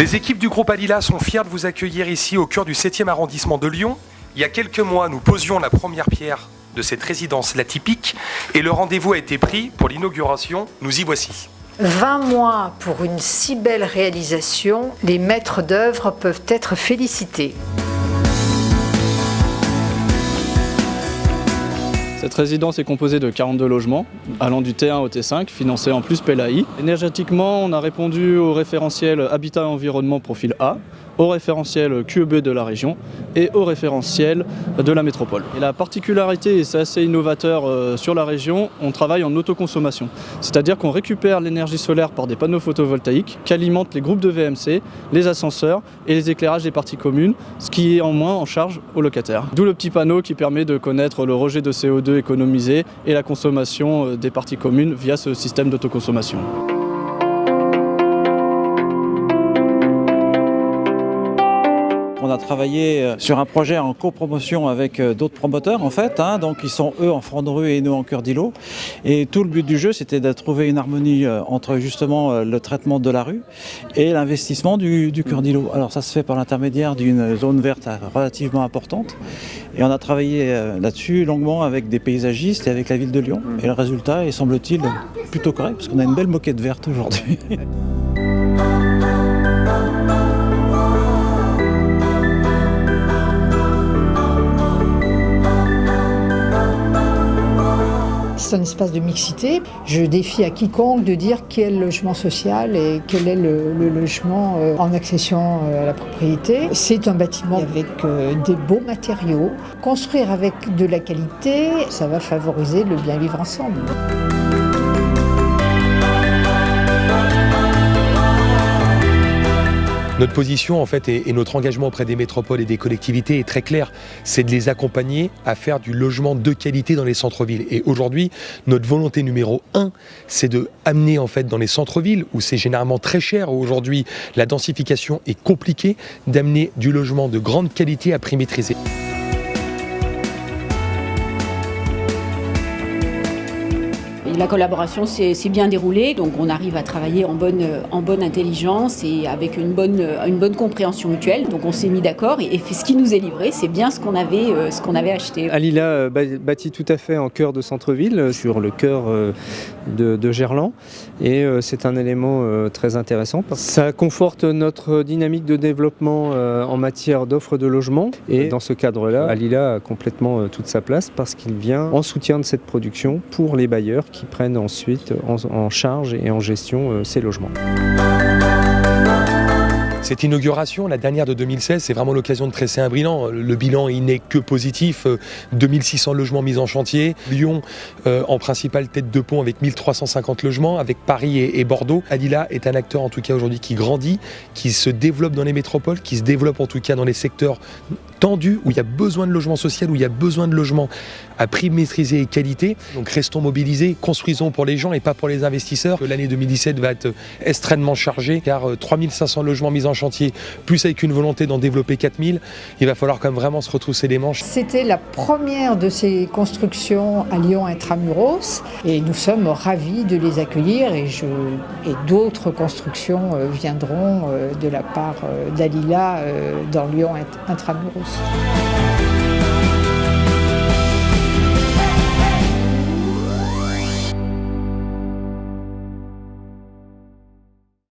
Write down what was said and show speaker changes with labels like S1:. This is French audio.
S1: Les équipes du groupe Alila sont fières de vous accueillir ici au cœur du 7e arrondissement de Lyon. Il y a quelques mois, nous posions la première pierre de cette résidence La Typique et le rendez-vous a été pris pour l'inauguration. Nous y voici.
S2: 20 mois pour une si belle réalisation, les maîtres d'œuvre peuvent être félicités.
S3: Cette résidence est composée de 42 logements, allant du T1 au T5, financés en plus PLAI. Énergétiquement, on a répondu au référentiel Habitat et Environnement Profil A, au référentiel QEB de la région et au référentiel de la métropole. Et la particularité, et c'est assez innovateur sur la région, on travaille en autoconsommation. C'est-à-dire qu'on récupère l'énergie solaire par des panneaux photovoltaïques qui alimentent les groupes de VMC, les ascenseurs et les éclairages des parties communes, ce qui est en moins en charge aux locataires. D'où le petit panneau qui permet de connaître le rejet de CO2 économisé et la consommation des parties communes via ce système d'autoconsommation.
S4: On a travaillé sur un projet en copromotion avec d'autres promoteurs en fait, donc ils sont eux en front de rue et nous en cœur d'îlot. Et tout le but du jeu c'était de trouver une harmonie entre justement le traitement de la rue et l'investissement du cœur d'îlot. Alors ça se fait par l'intermédiaire d'une zone verte relativement importante et on a travaillé là-dessus longuement avec des paysagistes et avec la ville de Lyon. Et le résultat est semble-t-il plutôt correct parce qu'on a une belle moquette verte aujourd'hui.
S2: C'est un espace de mixité. Je défie à quiconque de dire quel logement social et quel est le logement en accession à la propriété. C'est un bâtiment avec des beaux matériaux. Construire avec de la qualité, ça va favoriser le bien vivre ensemble.
S1: Notre position en fait et notre engagement auprès des métropoles et des collectivités est très clair, c'est de les accompagner à faire du logement de qualité dans les centres-villes. Et aujourd'hui, notre volonté numéro 1, c'est de amener en fait dans les centres-villes où c'est généralement très cher, où aujourd'hui la densification est compliquée, d'amener du logement de grande qualité à prix maîtrisé.
S5: La collaboration s'est bien déroulée, donc on arrive à travailler en bonne intelligence et avec une bonne compréhension mutuelle. Donc on s'est mis d'accord et ce qui nous est livré, c'est bien ce qu'on avait acheté.
S6: Alila bâtit tout à fait en cœur de centre-ville, sur le cœur de Gerland, et c'est un élément très intéressant. Ça conforte notre dynamique de développement en matière d'offres de logement, et dans ce cadre-là, Alila a complètement toute sa place parce qu'il vient en soutien de cette production pour les bailleurs qui prennent ensuite en charge et en gestion ces logements.
S1: Cette inauguration, la dernière de 2016, c'est vraiment l'occasion de tresser un bilan. Le bilan, il n'est que positif. 2600 logements mis en chantier. Lyon, en principale tête de pont avec 1350 logements, avec Paris et Bordeaux. Alila est un acteur en tout cas aujourd'hui qui grandit, qui se développe dans les métropoles, qui se développe en tout cas dans les secteurs tendus, où il y a besoin de logements sociaux, où il y a besoin de logements à prix maîtrisé et qualité. Donc restons mobilisés, construisons pour les gens et pas pour les investisseurs. L'année 2017 va être extrêmement chargée, car 3500 logements mis en chantier, plus avec une volonté d'en développer 4000, il va falloir quand même vraiment se retrousser les manches.
S2: C'était la première de ces constructions à Lyon Intramuros et nous sommes ravis de les accueillir et d'autres constructions viendront de la part d'Alila dans Lyon Intramuros.